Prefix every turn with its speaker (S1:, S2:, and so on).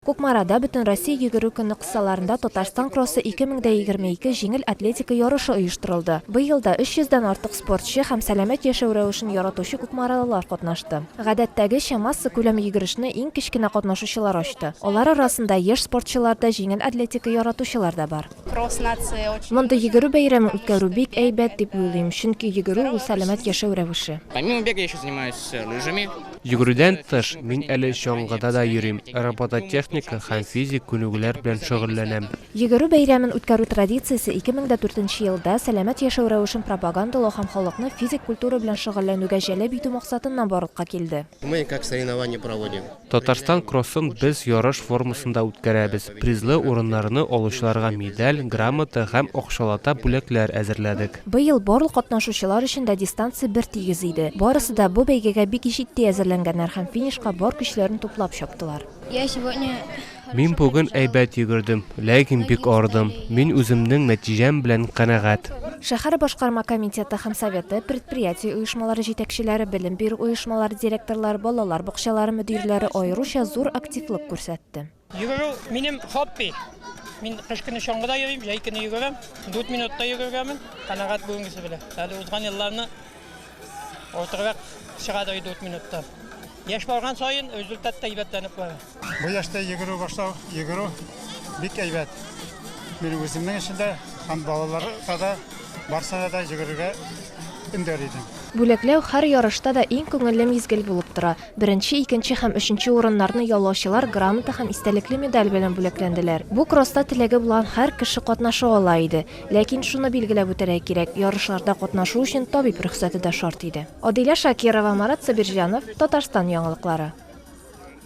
S1: Кукмарада бүтін Россия йөгерү көне кысаларында Татарстан кроссы 2022 жеңіл атлетика ярышы оештырылды. Быйылда 300-дән артык спортчы һәм сәламәт яшәү рәвешен яратучы кукмаралылар катнашты. Гадәттәгечә масса күләм йөгерешне иң кечкенә катнашучылар ачты. Алар арасында яшь спортчыларда жеңіл атлетика яратучылар да бар. Монда йөгерү бәйрәмен үткәрү бик әйбәт дип уйлыйм, чөнки йөгерү ул сәламәт яшәү рәвеше.
S2: Помимо бега я еще занимаюсь лыжами.
S3: Йөгерүдән тыш, мин әле чаңгыда да йөрим. Робототехника һәм физик күнегүләр белән шөгыльләнәм.
S1: Йөгерү бәйрәмен үткәрү традициясе 2004 елда сәламәт яшәү рәвешен пропагандалау һәм халыкны физик культура белән шөгыльләнүгә җәлеп итү максатыннан барлыкка килде.
S4: Мы как соревнования проводим.
S3: Татарстан кроссын без ярыш формасында үткәрәбез. Призлы урыннарны алучыларга медаль, грамота һәм акчалата бүләкләр әзерләдек.
S1: Быел барлык катнашучылар өчен дә дистанция бер тигез иде. Барысы да бу бәйгегә бик җитди әзерләнгәннәр һәм финишка бар көчләрен туплап чаптылар.
S3: Мин бүген әйбәт йөгердем, ләкин бик ардым. Мин үземнең нәтиҗәм белән канәгать.
S1: Шәһәр башкарма комитеты һәм советы, предприятие оешмалары җитәкчеләре, белем бирү оешмалары директорлары, балалар бакчалары мөдирләре аеруча зур активлык күрсәтте.
S5: Йөгерү минем хобби. Мин кыш көне чаңгыда йөрим, җәй көне йөгерәм. 4 минутта йөгергәнмен, канәгать бүгенгесе белән. Әле узган елларны ортырак чыгады 4 минутта. Яшь барган сайын результат әйбәтләнеп бара.
S6: Бу яшьтә йөгерү башлау, йөгерү бик әйбәт. Мин үземнең эшендә һәм балаларга да барсына да йөгерергә өндәр идем.
S1: Бүләкләү һәр ярышта да иң күңелле мизгел булып тора. Беренче, икенче һәм өченче урыннарны яулаучылар грамота һәм истәлекле медаль белән бүләкләнделәр. Бу кросста теләге булган һәр кеше катнаша ала иде. Ләкин шуны билгеләп үтәргә кирәк, ярышларда катнашу өчен табиб рөхсәте дә шарт иде. Адилә Шакирова, Марат Сабирҗанов, Татарстан яңалыклары.